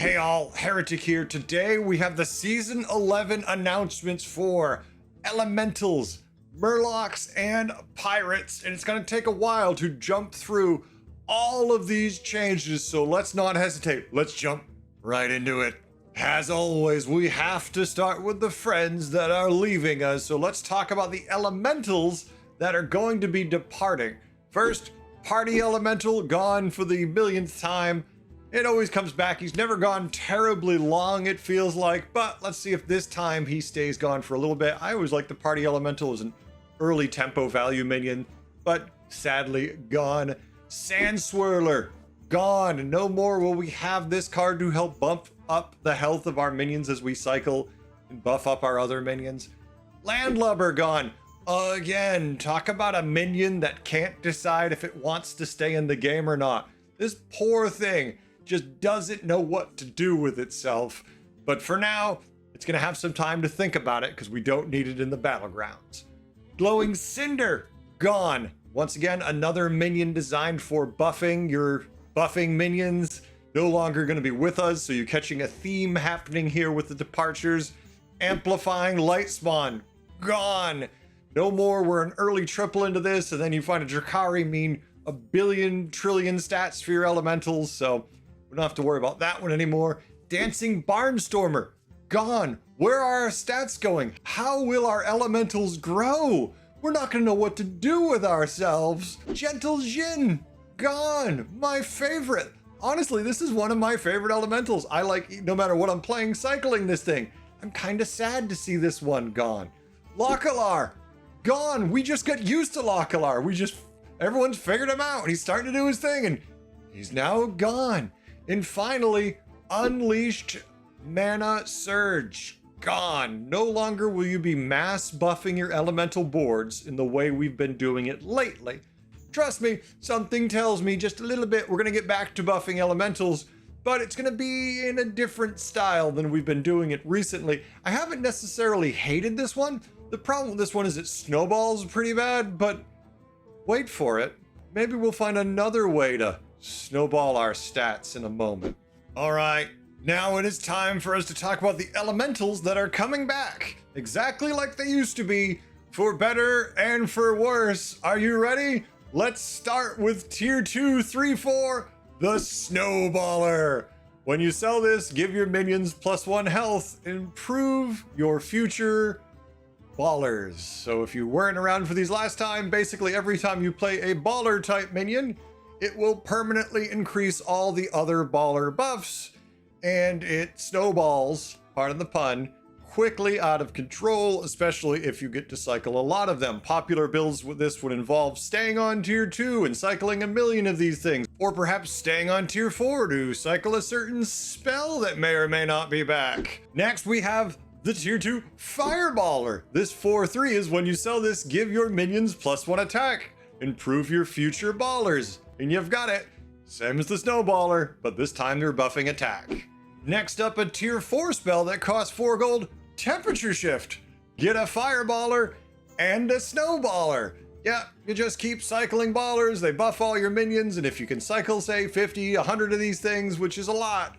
Hey all, Heretic here. Today we have the Season 11 announcements for Elementals, Murlocs, and Pirates, and it's going to take a while to jump through all of these changes, so let's not hesitate. Let's jump right into it. As always, we have to start with the friends that are leaving us, so let's talk about the Elementals that are going to be departing. First, Party Elemental, gone for the millionth time. It always comes back. He's never gone terribly long, it feels like, but let's see if this time he stays gone for a little bit. I always like the Party Elemental as an early tempo value minion, but sadly gone. Sand Swirler, gone. No more will we have this card to help bump up the health of our minions as we cycle and buff up our other minions. Landlubber, gone. Again, talk about a minion that can't decide if it wants to stay in the game or not. This poor thing just doesn't know what to do with itself. But for now, it's going to have some time to think about it because we don't need it in the battlegrounds. Glowing Cinder, gone. Once again, another minion designed for buffing. Your buffing minions no longer going to be with us, so you're catching a theme happening here with the departures. Amplifying Light Spawn, gone. No more, we're an early triple into this, and then you find a Drakari mean a billion trillion stats for your elementals, so we don't have to worry about that one anymore. Dancing Barnstormer, gone. Where are our stats going? How will our elementals grow? We're not gonna know what to do with ourselves. Gentle Jin, gone. My favorite. Honestly, this is one of my favorite elementals. I like, no matter what I'm playing, cycling this thing. I'm kind of sad to see this one gone. Localar, gone. We just got used to Localar. Everyone's figured him out. He's starting to do his thing, and he's now gone. And finally, Unleashed Mana Surge, gone. No longer will you be mass buffing your elemental boards in the way we've been doing it lately. Trust me, something tells me just a little bit we're gonna get back to buffing elementals, but it's gonna be in a different style than we've been doing it recently. I haven't necessarily hated this one. The problem with this one is it snowballs pretty bad, but wait for it. Maybe we'll find another way to snowball our stats in a moment. All right, now it is time for us to talk about the elementals that are coming back, exactly like they used to be, for better and for worse. Are you ready? Let's start with tier 2, 3, 4, the Snowballer. When you sell this, give your minions +1 health, improve your future ballers. So if you weren't around for these last time, basically every time you play a baller type minion, it will permanently increase all the other baller buffs, and it snowballs, pardon the pun, quickly out of control, especially if you get to cycle a lot of them. Popular builds with this would involve staying on tier 2 and cycling a million of these things, or perhaps staying on tier 4 to cycle a certain spell that may or may not be back. Next, we have the tier 2 Fireballer. This 4/3 is when you sell this, give your minions +1 attack, improve your future ballers. And you've got it, same as the Snowballer, but this time they're buffing attack. Next up, a tier 4 spell that costs 4 gold, Temperature Shift. Get a Fireballer and a Snowballer. Yeah, you just keep cycling ballers, they buff all your minions, and if you can cycle, say, 50, 100 of these things, which is a lot,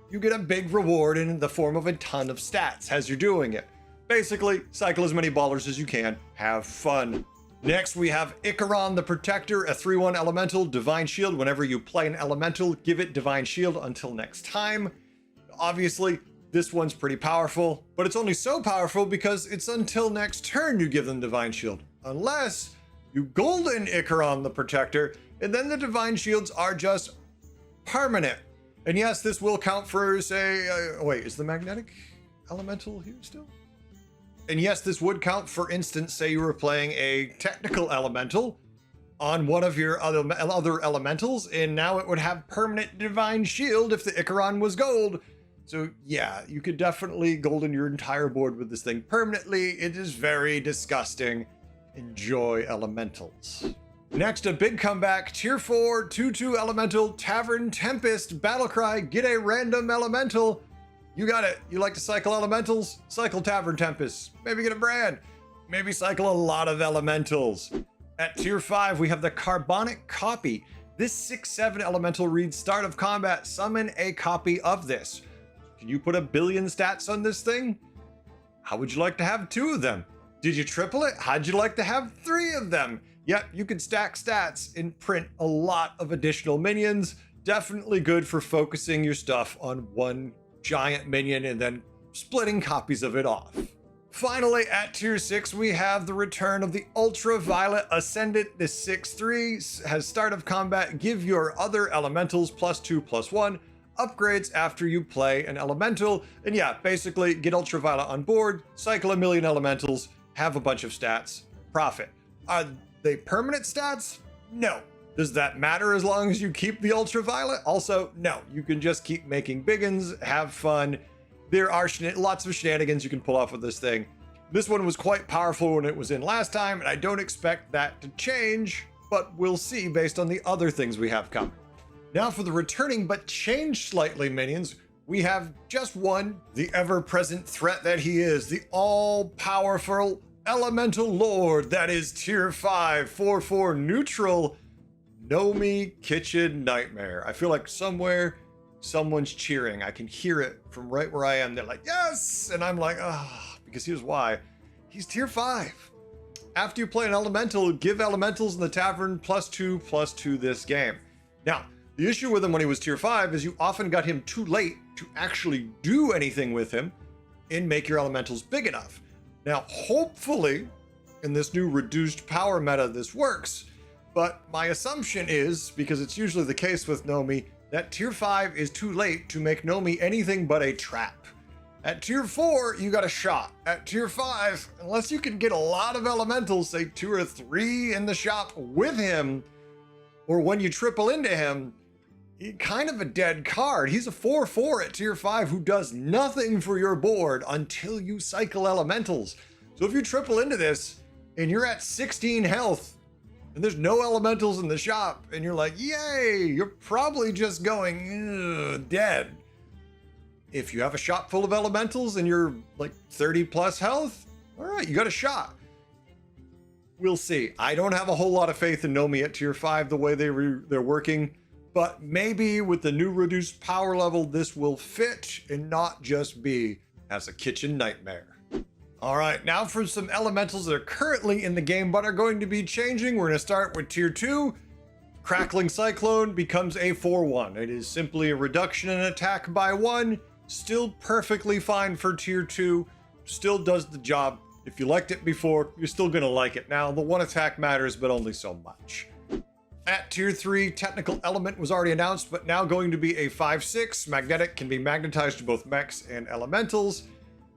you get a big reward in the form of a ton of stats as you're doing it. Basically, cycle as many ballers as you can, have fun. Next, we have Icaron the Protector, a 3/1 elemental, Divine Shield. Whenever you play an elemental, give it Divine Shield until next time. Obviously, this one's pretty powerful, but it's only so powerful because it's until next turn you give them Divine Shield. Unless you golden Icaron the Protector, and then the Divine Shields are just permanent. And yes, this will count for, say, wait, is the Magnetic Elemental here still? And yes, this would count, for instance, say you were playing a technical elemental on one of your other elementals, and now it would have permanent Divine Shield if the Icaron was gold. So yeah, you could definitely golden your entire board with this thing permanently. It is very disgusting. Enjoy elementals. Next, a big comeback, tier 4, 2/2 elemental, Tavern Tempest, Battlecry, get a random elemental. You got it. You like to cycle elementals? Cycle Tavern Tempest. Maybe get a brand. Maybe cycle a lot of elementals. At tier 5, we have the Carbonic Copy. This 6/7 elemental reads start of combat, summon a copy of this. Can you put 1,000,000,000 stats on this thing? How would you like to have 2 of them? Did you triple it? How'd you like to have 3 of them? Yep, you can stack stats and print a lot of additional minions. Definitely good for focusing your stuff on one giant minion and then splitting copies of it off. Finally, at tier 6, we have the return of the Ultraviolet Ascendant. This 6/3 has start of combat, give your other elementals +2/+1 upgrades after you play an elemental. And yeah, basically get Ultraviolet on board, cycle 1,000,000 elementals, have a bunch of stats, profit. Are they permanent stats? No. Does that matter as long as you keep the Ultraviolet? Also, no. You can just keep making biggins, have fun. There are lots of shenanigans you can pull off with this thing. This one was quite powerful when it was in last time, and I don't expect that to change, but we'll see based on the other things we have coming. Now for the returning but changed slightly minions, we have just one, the ever-present threat that he is, the all-powerful Elemental Lord that is tier 5, 4/4 neutral, Nomi Kitchen Nightmare. I feel like somewhere someone's cheering. I can hear it from right where I am. They're like, yes! And I'm like, ah, because here's why. He's tier 5. After you play an elemental, give elementals in the tavern +2/+2 this game. Now, the issue with him when he was tier 5 is you often got him too late to actually do anything with him and make your elementals big enough. Now, hopefully, in this new reduced power meta, this works. But my assumption is, because it's usually the case with Nomi, that tier 5 is too late to make Nomi anything but a trap. At tier 4, you got a shot. At tier 5, unless you can get a lot of elementals, say 2 or 3 in the shop with him, or when you triple into him, kind of a dead card. He's a 4/4 at tier 5 who does nothing for your board until you cycle elementals. So if you triple into this and you're at 16 health and there's no elementals in the shop and you're like, yay, you're probably just going dead. If you have a shop full of elementals and you're like 30 plus health, all right, you got a shot. We'll see. I don't have a whole lot of faith in Nomi at tier 5 the way they're working. But maybe with the new reduced power level, this will fit and not just be as a kitchen nightmare. All right, now for some elementals that are currently in the game but are going to be changing. We're going to start with tier 2. Crackling Cyclone becomes a 4/1. It is simply a reduction in attack by 1. Still perfectly fine for tier 2. Still does the job. If you liked it before, you're still going to like it now. The 1 attack matters, but only so much. At tier 3, Technical Element was already announced, but now going to be a 5/6. Magnetic can be magnetized to both mechs and elementals.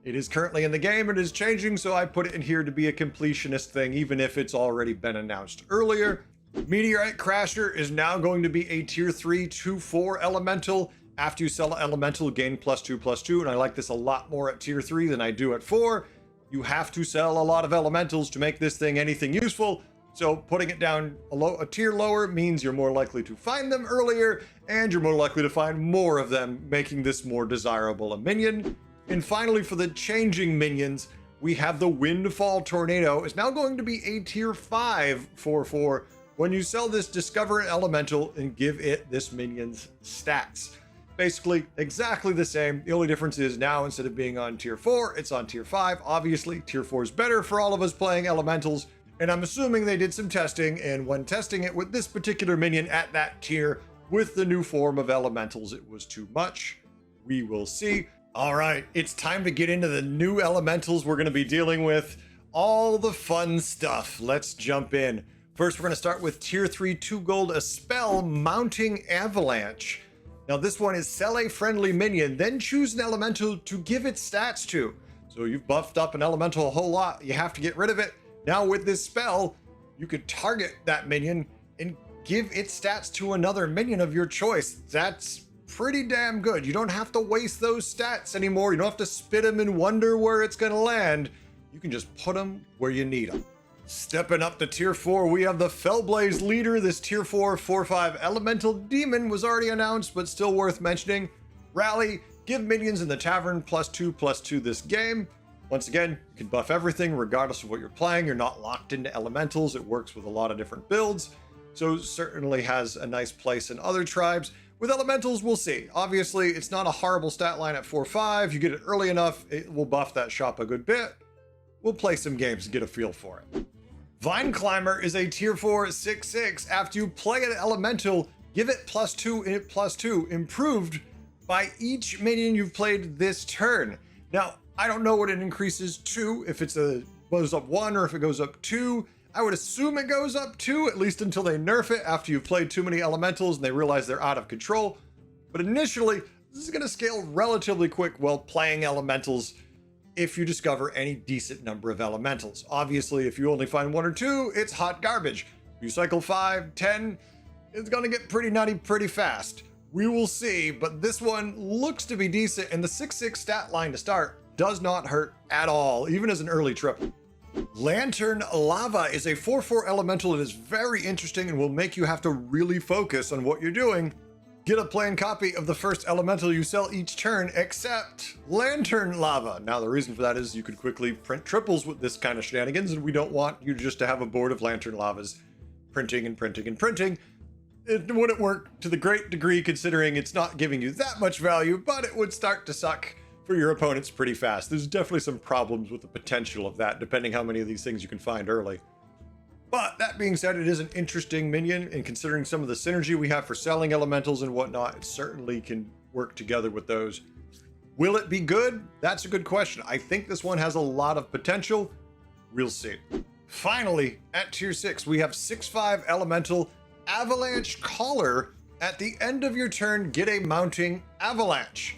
It is currently in the game, it is changing, so I put it in here to be a completionist thing, even if it's already been announced earlier. Meteorite Crasher is now going to be a tier 3 2/4 elemental. After you sell an elemental, gain +2/+2, and I like this a lot more at tier 3 than I do at 4. You have to sell a lot of elementals to make this thing anything useful. So putting it down a tier lower means you're more likely to find them earlier, and you're more likely to find more of them, making this more desirable a minion. And finally, for the changing minions, we have the Windfall Tornado. It's now going to be a tier 5 4/4. When you sell this, discover an elemental and give it this minion's stats. Basically, exactly the same. The only difference is now instead of being on tier 4, it's on tier 5. Obviously, tier 4 is better for all of us playing elementals. And I'm assuming they did some testing, and when testing it with this particular minion at that tier, with the new form of elementals, it was too much. We will see. All right, it's time to get into the new elementals we're going to be dealing with. All the fun stuff. Let's jump in. First, we're going to start with tier 3, 2 gold, a spell, Mounting Avalanche. Now, this one is sell a friendly minion, then choose an elemental to give its stats to. So you've buffed up an elemental a whole lot. You have to get rid of it. Now with this spell, you could target that minion and give its stats to another minion of your choice. That's pretty damn good. You don't have to waste those stats anymore. You don't have to spit them and wonder where it's going to land. You can just put them where you need them. Stepping up to tier 4, we have the Fellblaze Leader. This tier 4 4/5 elemental demon was already announced, but still worth mentioning. Rally, give minions in the tavern +2/+2 this game. Once again, you can buff everything regardless of what you're playing. You're not locked into elementals. It works with a lot of different builds. so certainly has a nice place in other tribes. With elementals, we'll see. Obviously, it's not a horrible stat line at 4-5. You get it early enough, it will buff that shop a good bit. We'll play some games and get a feel for it. Vine Climber is a tier 4 6/6. After you play an elemental, give it +2 improved by each minion you've played this turn. Now, I don't know what it increases to, if it's goes up 1 or if it goes up 2. I would assume it goes up 2, at least until they nerf it after you've played too many elementals and they realize they're out of control. But initially, this is going to scale relatively quick while playing elementals if you discover any decent number of elementals. Obviously, if you only find 1 or 2, it's hot garbage. If you cycle 5, 10, it's going to get pretty nutty pretty fast. We will see, but this one looks to be decent, and the 6/6 stat line to start does not hurt at all, even as an early triple. Lantern Lava is a 4/4 elemental that is very interesting and will make you have to really focus on what you're doing. Get a plain copy of the first elemental you sell each turn, except Lantern Lava. Now, the reason for that is you could quickly print triples with this kind of shenanigans, and we don't want you just to have a board of Lantern Lavas printing and printing and printing. It wouldn't work to the great degree considering it's not giving you that much value, but it would start to suck for your opponents pretty fast. There's definitely some problems with the potential of that, depending how many of these things you can find early. But that being said, it is an interesting minion, and considering some of the synergy we have for selling elementals and whatnot, it certainly can work together with those. Will it be good? That's a good question. I think this one has a lot of potential. We'll see. Finally, at tier 6, we have 6/5 elemental Avalanche Caller. At the end of your turn, get a mounting avalanche.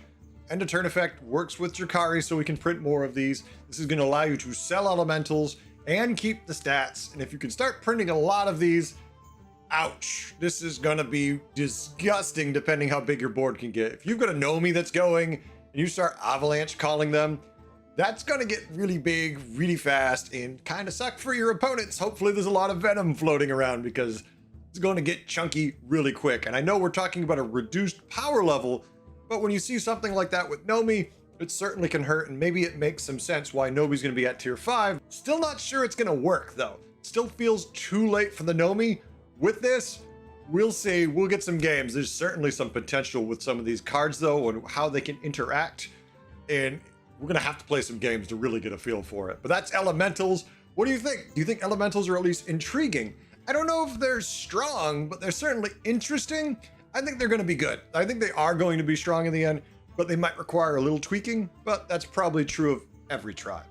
End of turn effect works with Drakari, so we can print more of these. This is going to allow you to sell elementals and keep the stats. And if you can start printing a lot of these, ouch, this is going to be disgusting depending how big your board can get. If you've got a Nomi that's going and you start avalanche calling them, that's going to get really big, really fast, and kind of suck for your opponents. Hopefully there's a lot of venom floating around because it's going to get chunky really quick. And I know we're talking about a reduced power level, but when you see something like that with Nomi, it certainly can hurt, and maybe it makes some sense why Nomi's going to be at tier 5. Still not sure it's going to work, though. Still feels too late for the Nomi. With this, we'll see. We'll get some games. There's certainly some potential with some of these cards, though, and how they can interact, and we're going to have to play some games to really get a feel for it. But that's elementals. What do you think? Do you think elementals are at least intriguing? I don't know if they're strong, but they're certainly interesting. I think they're going to be good. I think they are going to be strong in the end, but they might require a little tweaking, but that's probably true of every tribe.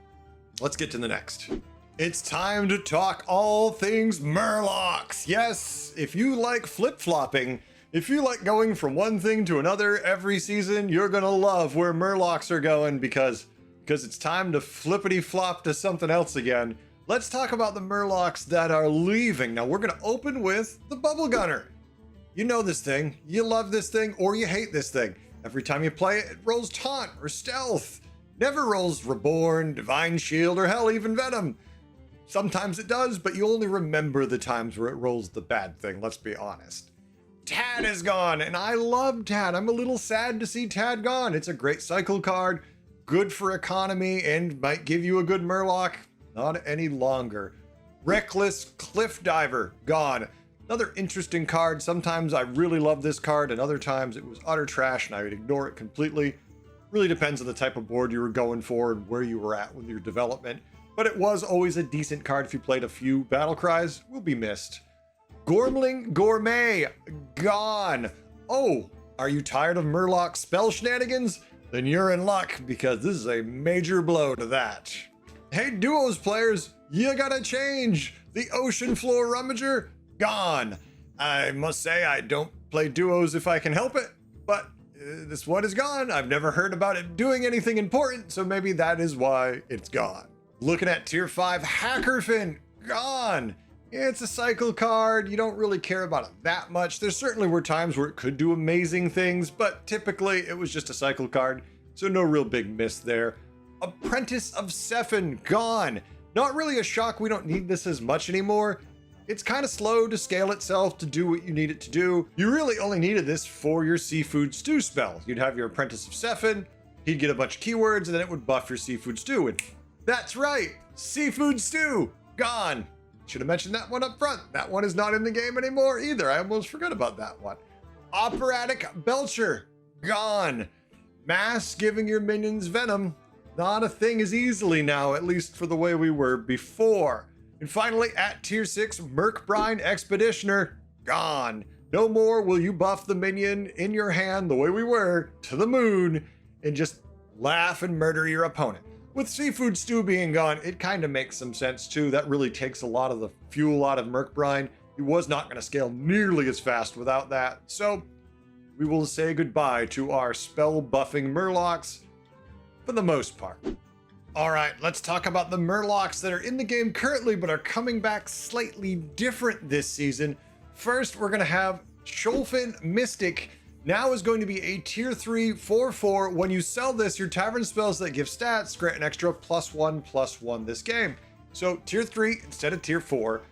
Let's get to the next. It's time to talk all things Murlocs. Yes, if you like flip-flopping, if you like going from one thing to another every season, you're going to love where Murlocs are going because it's time to flippity-flop to something else again. Let's talk about the Murlocs that are leaving. Now, we're going to open with the Bubble Gunner. You know this thing, you love this thing, or you hate this thing. Every time you play it, it rolls Taunt or Stealth. Never rolls Reborn, Divine Shield, or hell, even Venom. Sometimes it does, but you only remember the times where it rolls the bad thing, let's be honest. Tad is gone, and I love Tad. I'm a little sad to see Tad gone. It's a great cycle card, good for economy, and might give you a good Murloc. Not any longer. Reckless Cliff Diver, gone. Another interesting card. Sometimes I really love this card, and other times it was utter trash and I would ignore it completely. Really depends on the type of board you were going for and where you were at with your development. But it was always a decent card if you played a few battle cries. Will be missed. Gormling Gourmet, gone. Oh, are you tired of Murloc spell shenanigans? Then you're in luck, because this is a major blow to that. Hey, Duos players, you gotta change. The Ocean Floor Rummager, gone. I must say I don't play duos if I can help it, but this one is gone. I've never heard about it doing anything important, so maybe that is why it's gone. Looking at tier 5, Hackerfin, gone. It's a cycle card. You don't really care about it that much. There certainly were times where it could do amazing things, but typically it was just a cycle card, so no real big miss there. Apprentice of Sephin, gone. Not really a shock. We don't need this as much anymore. It's kind of slow to scale itself to do what you need it to do. You really only needed this for your Seafood Stew spell. You'd have your Apprentice of Sephin, he'd get a bunch of keywords, and then it would buff your Seafood Stew. And that's right, Seafood Stew, gone. Should have mentioned that one up front. That one is not in the game anymore either. I almost forgot about that one. Operatic Belcher, gone. Mass giving your minions venom, not a thing as easily now, at least for the way we were before. And finally, at tier 6, Mercbrine Expeditioner, gone. No more will you buff the minion in your hand the way we were to the moon and just laugh and murder your opponent. With Seafood Stew being gone, it kind of makes some sense too. That really takes a lot of the fuel out of Mercbrine. He was not going to scale nearly as fast without that. So we will say goodbye to our spell buffing Murlocs for the most part. All right, let's talk about the Murlocs that are in the game currently but are coming back slightly different this season. First, we're going to have Sholfin Mystic. Now is going to be a tier 3 4/4. When you sell this, your tavern spells that give stats grant an extra +1/+1 this game. So tier 3 instead of tier 4.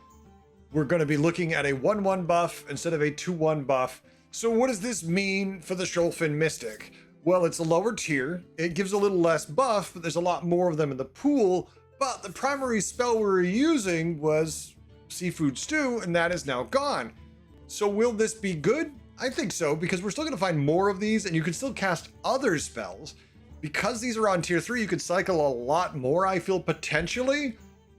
We're going to be looking at a 1/1 buff instead of a 2/1 buff. So what does this mean for the Sholfin Mystic? Well, it's a lower tier. It gives a little less buff, but there's a lot more of them in the pool. But the primary spell we were using was Seafood Stew, and that is now gone. So will this be good? I think so, because we're still going to find more of these, and you can still cast other spells. Because these are on tier 3, you could cycle a lot more, I feel, potentially.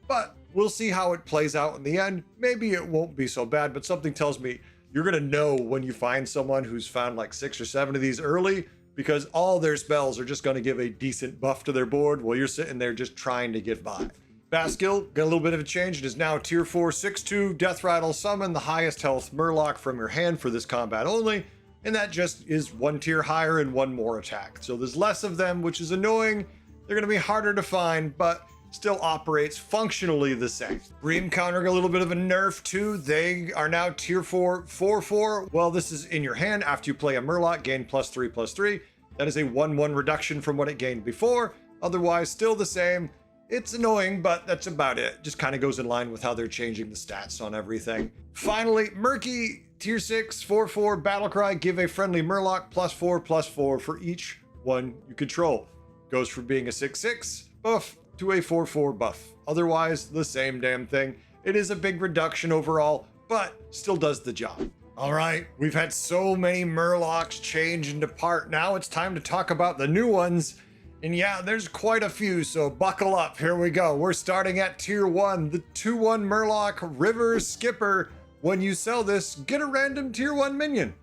But we'll see how it plays out in the end. Maybe it won't be so bad, but something tells me you're going to know when you find someone who's found like 6 or 7 of these early, because all their spells are just going to give a decent buff to their board while you're sitting there just trying to get by. Baskill got a little bit of a change. It is now tier 4 6/2 Death Rattle summon, the highest health Murloc from your hand for this combat only, and that just is 1 tier higher and 1 more attack. So there's less of them, which is annoying. They're going to be harder to find, but still operates functionally the same. Bream Counter got a little bit of a nerf too. They are now tier 4 4/4. Well, this is in your hand after you play a Murloc, gain +3/+3. That is a 1/1 reduction from what it gained before. Otherwise, still the same. It's annoying, but that's about it. Just kind of goes in line with how they're changing the stats on everything. Finally, Murky, tier 6 4/4 Battlecry. Give a friendly Murloc +4/+4 for each one you control. Goes from being a 6/6 buff to a 4/4 buff. Otherwise, the same damn thing. It is a big reduction overall, but still does the job. All right, we've had so many Murlocs change and depart. Now it's time to talk about the new ones. And yeah, there's quite a few, so buckle up. Here we go. We're starting at tier 1, the 2/1 Murloc River Skipper. When you sell this, get a random tier 1 minion.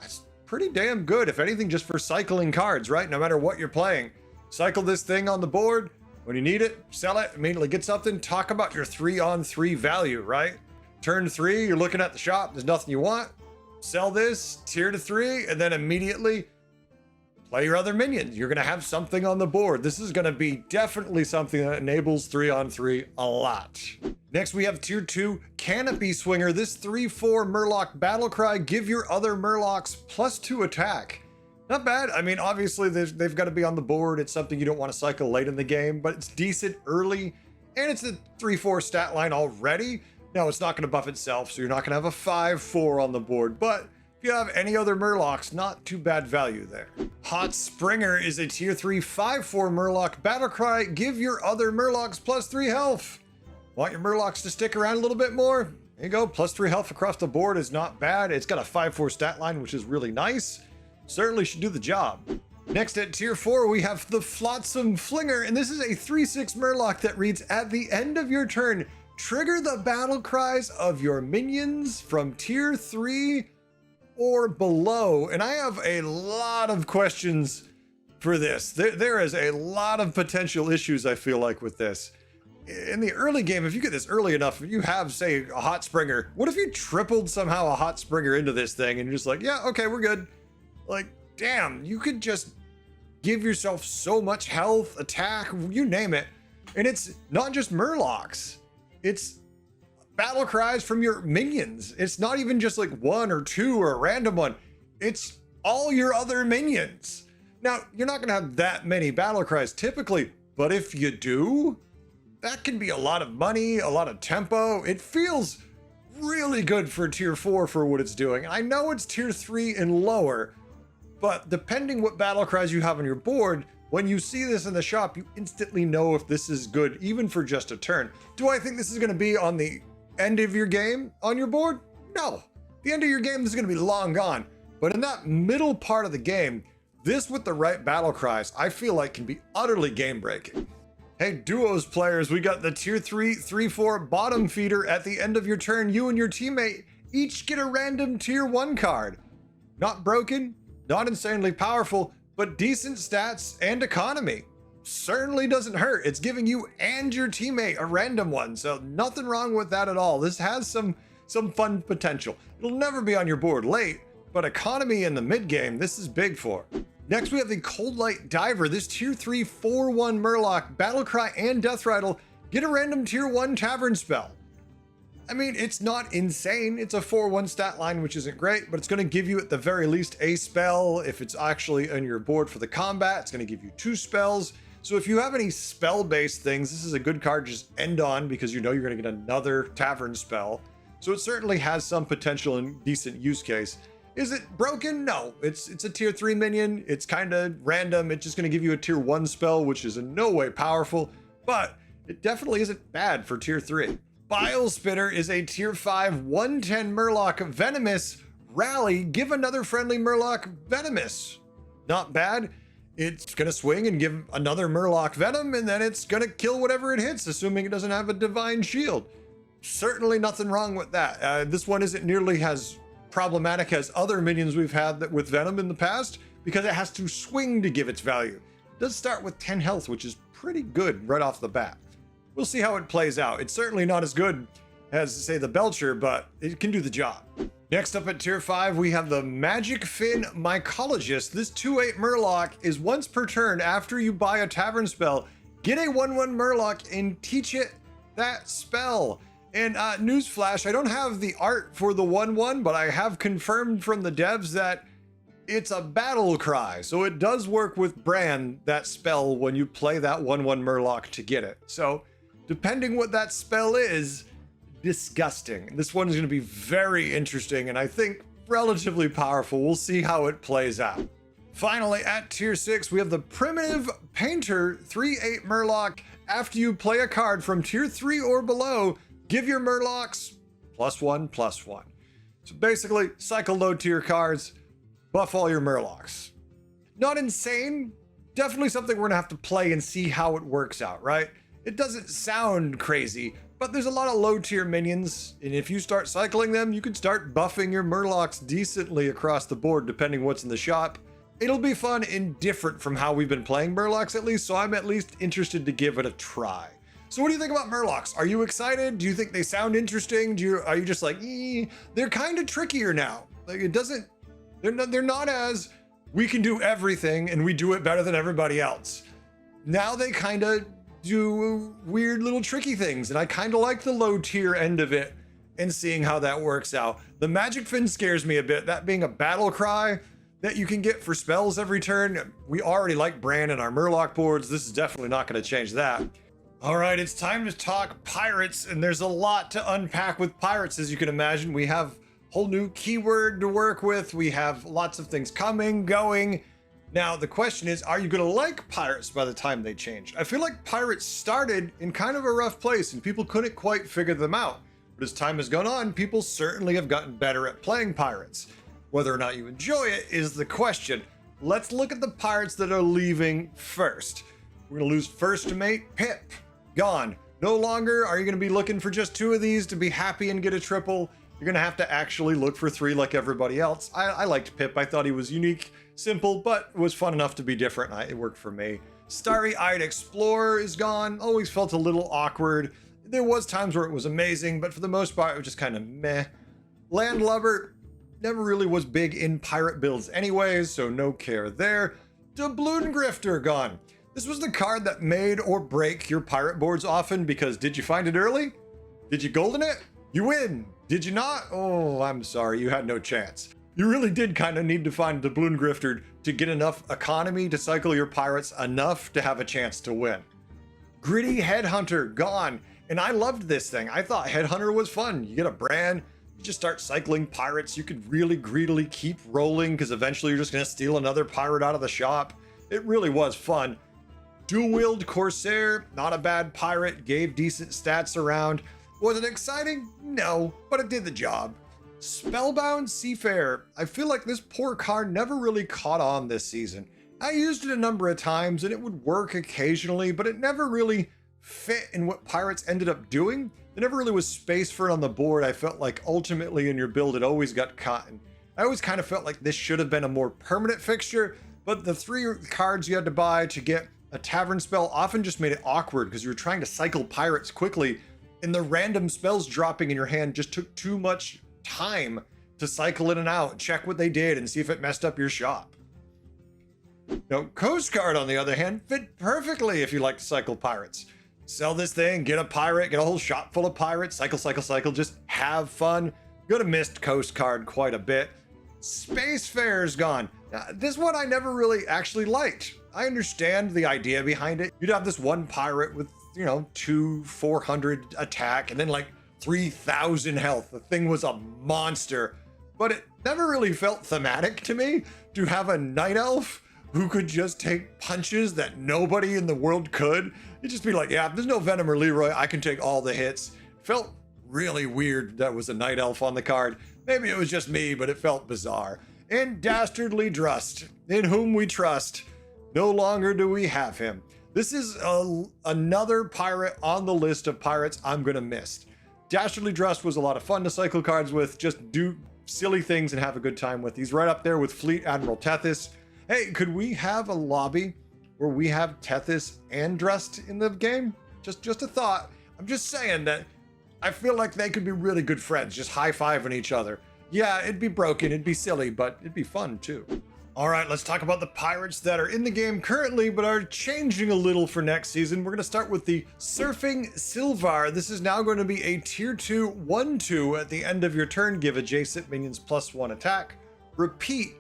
That's pretty damn good, if anything, just for cycling cards, right? No matter what you're playing. Cycle this thing on the board. When you need it, sell it, immediately get something. Talk about your 3-on-3 value, right? Turn 3, you're looking at the shop, there's nothing you want. Sell this, tier to 3, and then immediately play your other minions. You're gonna have something on the board. This is gonna be definitely something that enables 3-on-3 a lot. Next, we have tier 2 Canopy Swinger. This 3/4 Murloc Battlecry. Give your other Murlocs +2 attack. Not bad. I mean, obviously they've got to be on the board. It's something you don't want to cycle late in the game, but it's decent early, and it's a 3/4 stat line already. Now, it's not going to buff itself, so you're not going to have a 5/4 on the board, but if you have any other Murlocs, not too bad value there. Hot Springer is a tier 3 5/4 Murloc Battlecry. Give your other Murlocs +3 health. Want your Murlocs to stick around a little bit more? There you go. +3 health across the board is not bad. It's got a 5/4 stat line, which is really nice. Certainly should do the job. Next at tier 4, we have the Flotsam Flinger, and this is a 3/6 Murloc that reads, at the end of your turn, trigger the battle cries of your minions from tier 3 or below. And I have a lot of questions for this. There is a lot of potential issues, I feel like, with this. In the early game, if you get this early enough, if you have, say, a Hot Springer, what if you tripled somehow a Hot Springer into this thing and you're just like, yeah, okay, we're good. Like, damn, you could just give yourself so much health, attack, you name it. And it's not just Murlocs. It's battle cries from your minions. It's not even just like 1 or 2 or a random one. It's all your other minions. Now, you're not gonna have that many battle cries typically, but if you do, that can be a lot of money, a lot of tempo. It feels really good for tier 4 for what it's doing. I know it's tier 3 and lower, but depending what battle cries you have on your board, When you see this in the shop, you instantly know if this is good, even for just a turn. Do I think this is going to be on the end of your game on your board? No. The end of your game, this is going to be long gone. But in that middle part of the game, this with the right battle cries, I feel like can be utterly game breaking. Hey, duos players, we got the tier 3, 3-4 bottom feeder. At the end of your turn, you and your teammate each get a random tier 1 card. Not broken, not insanely powerful, but decent stats and economy. Certainly doesn't hurt. It's giving you and your teammate a random one, so nothing wrong with that at all. This has some fun potential. It'll never be on your board late, but economy in the mid game, this is big for. Next, we have the Cold Light Diver. This tier 3 4-1 Murloc, Battlecry and Death Rattle get a random tier 1 tavern spell. I mean, it's not insane. It's a 4-1 stat line, which isn't great, but it's going to give you at the very least a spell. If it's actually on your board for the combat, it's going to give you 2 spells. So if you have any spell-based things, this is a good card to just end on because you know you're going to get another tavern spell. So it certainly has some potential and decent use case. Is it broken? No, it's a tier 3 minion. It's kind of random. It's just going to give you a tier 1 spell, which is in no way powerful, but it definitely isn't bad for tier 3. Bile Spitter is a tier 5 110 Murloc Venomous. Rally, give another friendly Murloc Venomous. Not bad. It's going to swing and give another Murloc Venom, and then it's going to kill whatever it hits, assuming it doesn't have a Divine Shield. Certainly nothing wrong with that. This one isn't nearly as problematic as other minions we've had that with Venom in the past, because it has to swing to give its value. It does start with 10 health, which is pretty good right off the bat. We'll see how it plays out. It's certainly not as good as, say, the Belcher, but it can do the job. Next up at tier 5, we have the Magic Fin Mycologist. This 2/8 Murloc is once per turn after you buy a tavern spell. Get a 1/1 Murloc and teach it that spell. And newsflash, I don't have the art for the 1/1, but I have confirmed from the devs that it's a battle cry. So it does work with Bran, that spell, when you play that 1/1 Murloc to get it. So depending what that spell is, disgusting. This one is going to be very interesting and I think relatively powerful. We'll see how it plays out. Finally, at tier 6, we have the Primitive Painter 3/8 Murloc. After you play a card from tier 3 or below, give your Murlocs +1/+1. So basically, cycle low tier cards, buff all your Murlocs. Not insane, definitely something we're gonna have to play and see how it works out, right? It doesn't sound crazy, but there's a lot of low tier minions, and if you start cycling them, you can start buffing your Murlocs decently across the board, depending what's in the shop. It'll be fun and different from how we've been playing Murlocs at least, so I'm at least interested to give it a try. So what do you think about Murlocs? Are you excited? Do you think they sound interesting? Are you just like, they're kind of trickier now. Like they're not as, we can do everything and we do it better than everybody else. Now they kind of do weird little tricky things, and I kind of like the low tier end of it and seeing how that works out. The Magic Fin scares me a bit, that being a battle cry that you can get for spells every turn. We already like Bran in our Murloc boards. This is definitely not going to change that. All right, it's time to talk pirates, and there's a lot to unpack with pirates, as you can imagine. We have a whole new keyword to work with. We have lots of things coming, going. Now, the question is, are you going to like pirates by the time they change? I feel like pirates started in kind of a rough place, and people couldn't quite figure them out. But as time has gone on, people certainly have gotten better at playing pirates. Whether or not you enjoy it is the question. Let's look at the pirates that are leaving first. We're going to lose first mate Pip. Gone. No longer are you going to be looking for just 2 of these to be happy and get a triple. You're going to have to actually look for 3 like everybody else. I liked Pip. I thought he was unique, simple, but was fun enough to be different. It worked for me. Starry-Eyed Explorer is gone. Always felt a little awkward. There was times where it was amazing, but for the most part, it was just kind of meh. Landlubber never really was big in pirate builds anyways, so no care there. Doubloon Grifter gone. This was the card that made or break your pirate boards often, because did you find it early? Did you golden it? You win. Did you not? Oh, I'm sorry, you had no chance. You really did kind of need to find Doubloon Grifter to get enough economy to cycle your pirates enough to have a chance to win. Gritty Headhunter gone. And I loved this thing. I thought Headhunter was fun. You get a brand, you just start cycling pirates. You could really greedily keep rolling because eventually you're just going to steal another pirate out of the shop. It really was fun. Dual-wield Corsair, not a bad pirate, gave decent stats around. Was it exciting? No, but it did the job. Spellbound Seafarer. I feel like this poor card never really caught on this season. I used it a number of times and it would work occasionally, but it never really fit in what pirates ended up doing. There never really was space for it on the board. I felt like ultimately in your build it always got caught. And I always kind of felt like this should have been a more permanent fixture, but the 3 cards you had to buy to get a tavern spell often just made it awkward because you were trying to cycle pirates quickly and the random spells dropping in your hand just took too much time to cycle in and out, check what they did, and see if it messed up your shop. Now, Coast Guard, on the other hand, fit perfectly if you like to cycle pirates. Sell this thing, get a pirate, get a whole shop full of pirates, cycle, just have fun. Could have missed Coast Guard quite a bit. Spacefarer's gone. Now, this one I never really actually liked. I understand the idea behind it. You'd have this one pirate with, 400 attack and then like 3,000 health. The thing was a monster, but it never really felt thematic to me to have a night elf who could just take punches that nobody in the world could. It'd just be like, yeah, if there's no Venom or Leroy, I can take all the hits. Felt really weird that was a night elf on the card. Maybe it was just me, but it felt bizarre. And Dastardly Drust, in whom we trust. No longer do we have him. This is another pirate on the list of pirates I'm gonna miss. Dastardly Drust was a lot of fun to cycle cards with, just do silly things and have a good time with. He's right up there with Fleet Admiral Tethys. Hey, could we have a lobby where we have Tethys and Drust in the game? Just a thought. I'm just saying that I feel like they could be really good friends, just high-fiving each other. Yeah, it'd be broken, it'd be silly, but it'd be fun too. All right, let's talk about the pirates that are in the game currently, but are changing a little for next season. We're gonna start with the Surfing Silvar. This is now going to be a tier 2 1/2 at the end of your turn. Give adjacent minions +1 attack. Repeat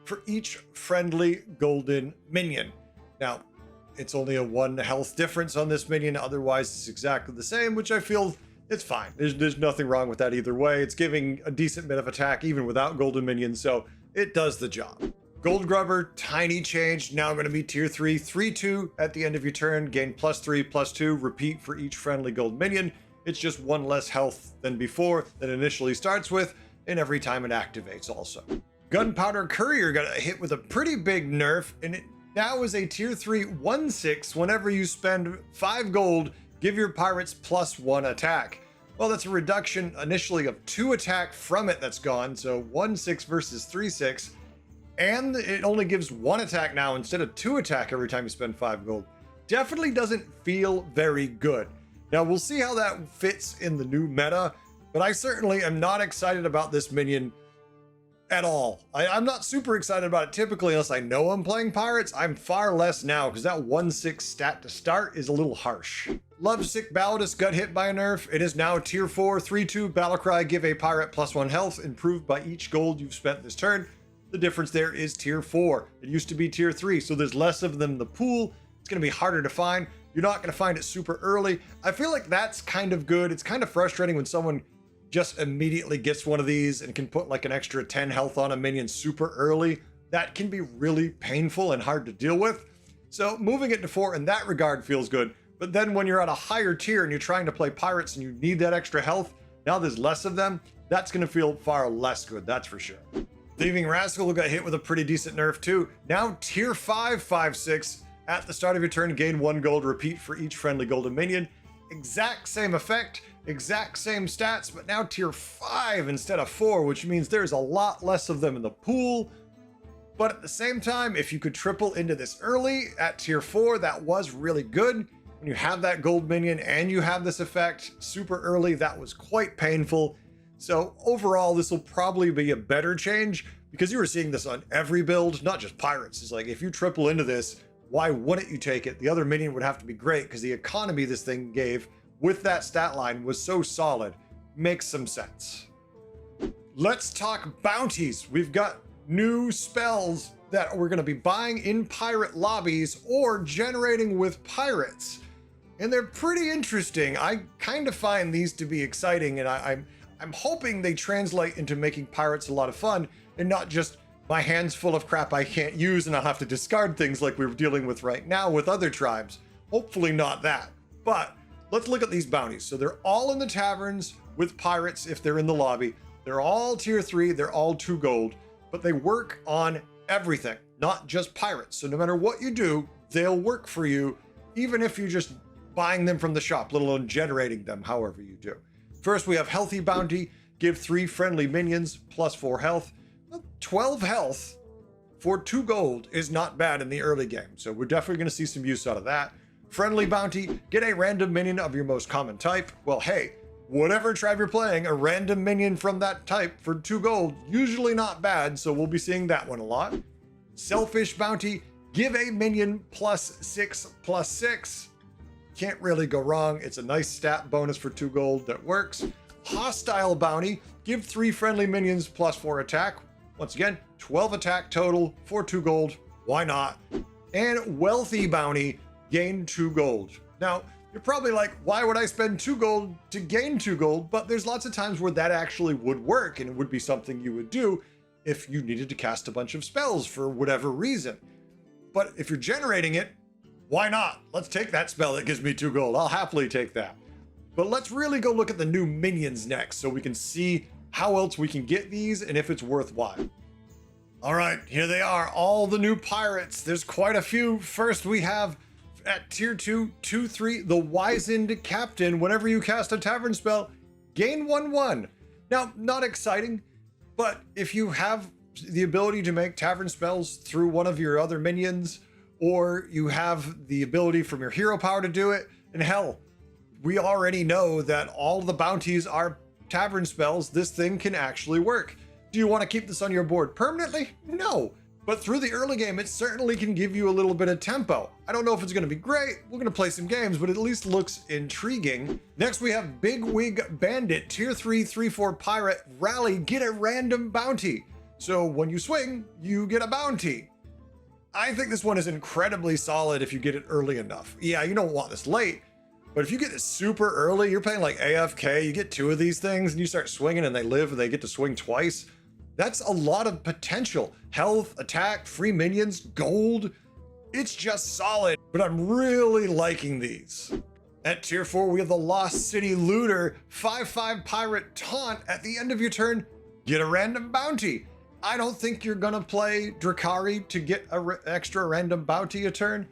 for each friendly golden minion. Now, it's only a 1 health difference on this minion. Otherwise, it's exactly the same, which I feel it's fine. There's nothing wrong with that either way. It's giving a decent bit of attack even without golden minions, so it does the job. Gold Grubber, tiny change, now going to be tier 3, 3/2 at the end of your turn, gain +3/+2, repeat for each friendly gold minion. It's just 1 less health than before that initially starts with, and every time it activates also. Gunpowder Courier got a hit with a pretty big nerf, and it now is a tier 3 1/6. Whenever you spend 5 gold, give your pirates +1 attack. Well, that's a reduction initially of 2 attack from it that's gone, so 1/6 versus 3/6. And it only gives 1 attack now instead of 2 attack every time you spend 5 gold. Definitely doesn't feel very good. Now, we'll see how that fits in the new meta, but I certainly am not excited about this minion at all. I'm not super excited about it typically unless I know I'm playing pirates. I'm far less now because that 1/6 stat to start is a little harsh. Lovesick Balladus got hit by a nerf. It is now tier 4, 3/2 Battlecry. Give a pirate +1 health, improved by each gold you've spent this turn. The difference there is tier 4. It used to be tier 3, so there's less of them in the pool. It's going to be harder to find. You're not going to find it super early. I feel like that's kind of good. It's kind of frustrating when someone just immediately gets one of these and can put like an extra 10 health on a minion super early. That can be really painful and hard to deal with. So moving it to 4 in that regard feels good. But then when you're at a higher tier and you're trying to play pirates and you need that extra health, now there's less of them. That's going to feel far less good, that's for sure. Thieving Rascal got hit with a pretty decent nerf too. Now tier 5, 5/6. At the start of your turn, gain 1 gold, repeat for each friendly golden minion. Exact same effect, exact same stats, but now tier 5 instead of 4, which means there's a lot less of them in the pool. But at the same time, if you could triple into this early at tier 4, that was really good. When you have that gold minion and you have this effect super early, that was quite painful. So overall, this will probably be a better change because you were seeing this on every build, not just pirates. It's like, if you triple into this, why wouldn't you take it? The other minion would have to be great because the economy this thing gave with that stat line was so solid. Makes some sense. Let's talk bounties. We've got new spells that we're going to be buying in pirate lobbies or generating with pirates. And they're pretty interesting. I kind of find these to be exciting, and I'm hoping they translate into making pirates a lot of fun and not just my hand's full of crap I can't use and I'll have to discard things like we're dealing with right now with other tribes. Hopefully not that. But let's look at these bounties. So they're all in the taverns with pirates if they're in the lobby. They're all tier 3, they're all 2 gold, but they work on everything, not just pirates. So no matter what you do, they'll work for you, even if you're just buying them from the shop, let alone generating them, however you do. First, we have Healthy Bounty. Give 3 friendly minions plus 4 health. 12 health for 2 gold is not bad in the early game, so we're definitely going to see some use out of that. Friendly Bounty. Get a random minion of your most common type. Well, hey, whatever tribe you're playing, a random minion from that type for 2 gold, usually not bad, so we'll be seeing that one a lot. Selfish Bounty. Give a minion plus 6/6. Can't really go wrong. It's a nice stat bonus for 2 gold that works. Hostile Bounty. Give 3 friendly minions plus 4 attack. Once again, 12 attack total for 2 gold. Why not? And Wealthy Bounty. Gain 2 gold. Now, you're probably like, why would I spend 2 gold to gain 2 gold? But there's lots of times where that actually would work, and it would be something you would do if you needed to cast a bunch of spells for whatever reason. But if you're generating it, why not? Let's take that spell that gives me 2 gold. I'll happily take that. But let's really go look at the new minions next so we can see how else we can get these and if it's worthwhile. All right, here they are, all the new pirates. There's quite a few. First, we have at tier 2, 2/3, the Wizened Captain. Whenever you cast a tavern spell, gain 1/1. Now, not exciting, but if you have the ability to make tavern spells through one of your other minions, or you have the ability from your hero power to do it, and hell, we already know that all the bounties are tavern spells. This thing can actually work. Do you want to keep this on your board permanently? No. But through the early game, it certainly can give you a little bit of tempo. I don't know if it's going to be great. We're going to play some games, but it at least looks intriguing. Next, we have Big Wig Bandit, tier 3, 3/4 pirate, rally, get a random bounty. So when you swing, you get a bounty. I think this one is incredibly solid if you get it early enough. Yeah, you don't want this late, but if you get this super early, you're playing like AFK, you get 2 of these things and you start swinging and they live and they get to swing twice. That's a lot of potential. Health, attack, free minions, gold. It's just solid, but I'm really liking these. At tier 4, we have the Lost City Looter, 5/5 pirate taunt. At the end of your turn, get a random bounty. I don't think you're gonna play Drakari to get an extra random bounty a turn,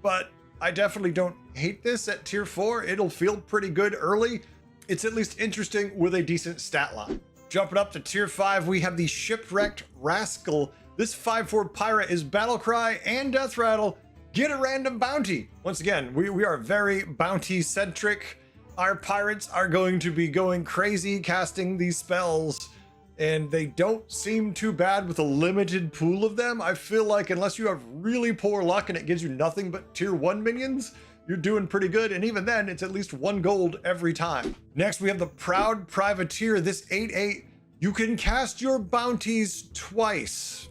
but I definitely don't hate this at tier 4. It'll feel pretty good early. It's at least interesting with a decent stat line. Jumping up to tier 5, we have the Shipwrecked Rascal. This 5/4 pirate is Battlecry and Death Rattle. Get a random bounty. Once again, we are very bounty centric. Our pirates are going to be going crazy casting these spells, and they don't seem too bad with a limited pool of them. I feel like unless you have really poor luck and it gives you nothing but tier 1 minions, you're doing pretty good, and even then, it's at least 1 gold every time. Next, we have the Proud Privateer. This 8/8, you can cast your bounties twice.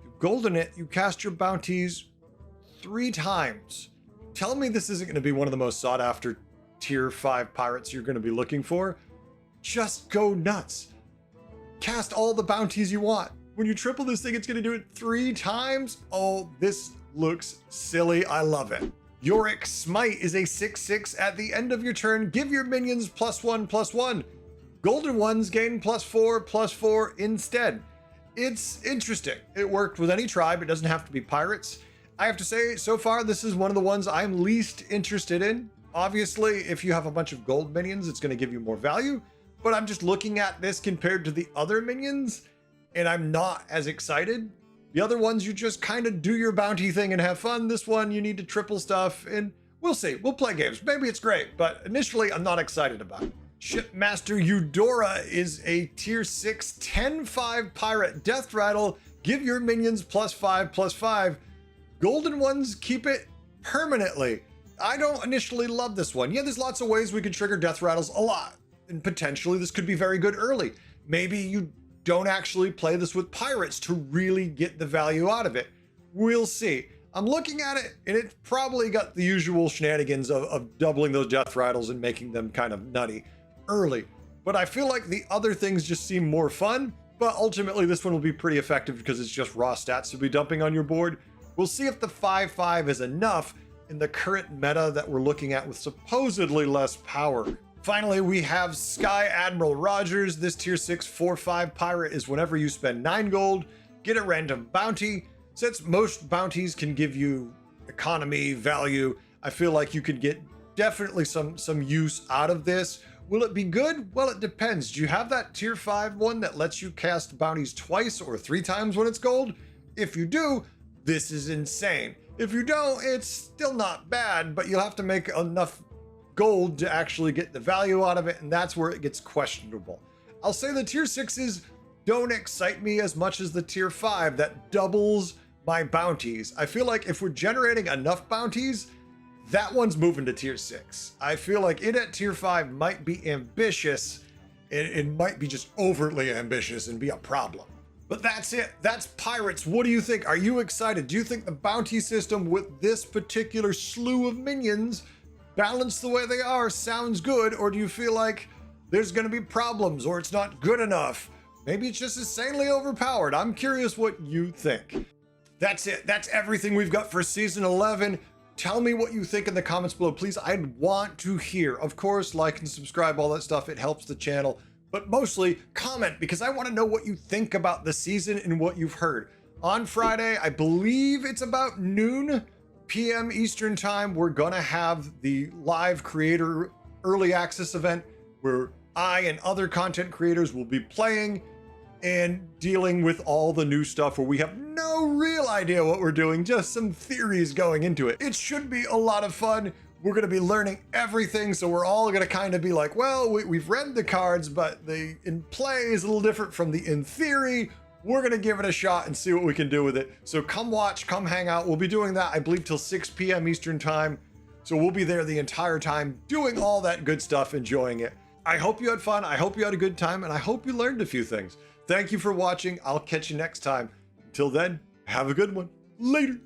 You golden it, you cast your bounties 3 times. Tell me this isn't going to be one of the most sought after tier 5 pirates you're going to be looking for. Just go nuts. Cast all the bounties you want. When you triple this thing, it's going to do it 3 times. Oh, this looks silly. I love it. Yorick Smite is a 6/6. At the end of your turn, give your minions +1/+1. Golden ones gain +4/+4 instead. It's interesting. It worked with any tribe. It doesn't have to be pirates. I have to say, so far, this is one of the ones I'm least interested in. Obviously, if you have a bunch of gold minions, it's going to give you more value. But I'm just looking at this compared to the other minions, and I'm not as excited. The other ones, you just kind of do your bounty thing and have fun. This one, you need to triple stuff, and we'll see. We'll play games. Maybe it's great, but initially, I'm not excited about it. Shipmaster Eudora is a tier 6, 10/5 pirate. Death Rattle, give your minions +5/+5. Golden ones, keep it permanently. I don't initially love this one. Yeah, there's lots of ways we could trigger Death Rattles a lot, and potentially this could be very good early. Maybe you don't actually play this with pirates to really get the value out of it. We'll see. I'm looking at it, and it's probably got the usual shenanigans of doubling those Death Rattles and making them kind of nutty early. But I feel like the other things just seem more fun. but ultimately this one will be pretty effective because it's just raw stats to be dumping on your board. We'll see if the 5/5 is enough in the current meta that we're looking at with supposedly less power. Finally, we have Sky Admiral Rogers. This tier 6 4/5 pirate is whenever you spend 9 gold, get a random bounty. Since most bounties can give you economy, value, I feel like you could get definitely some use out of this. Will it be good? Well, it depends. Do you have that tier 5 one that lets you cast bounties twice or 3 times when it's gold? If you do, this is insane. If you don't, it's still not bad, but you'll have to make enough gold to actually get the value out of it, and that's where it gets questionable. I'll say the tier 6s don't excite me as much as the tier 5 that doubles my bounties. I feel like if we're generating enough bounties, that one's moving to tier 6. I feel like it at tier 5 might be ambitious. It might be just overtly ambitious and be a problem. But that's it. That's Pirates. What do you think? Are you excited? Do you think the bounty system with this particular slew of minions, balanced the way they are, sounds good? Or do you feel like there's going to be problems or it's not good enough? Maybe it's just insanely overpowered. I'm curious what you think. That's it. That's everything we've got for season 11. Tell me what you think in the comments below. Please, I'd want to hear. Of course, like and subscribe, all that stuff. It helps the channel. But mostly comment, because I want to know what you think about the season and what you've heard. On Friday, I believe it's about noon p.m. Eastern time, we're going to have the live creator early access event where I and other content creators will be playing and dealing with all the new stuff where we have no real idea what we're doing, just some theories going into it. It should be a lot of fun. We're going to be learning everything, so we're all going to kind of be like, well, we've read the cards, but the in play is a little different from the in theory. We're going to give it a shot and see what we can do with it. So come watch, come hang out. We'll be doing that, I believe, till 6 p.m. Eastern time. So we'll be there the entire time doing all that good stuff, enjoying it. I hope you had fun. I hope you had a good time, and I hope you learned a few things. Thank you for watching. I'll catch you next time. Until then, have a good one. Later.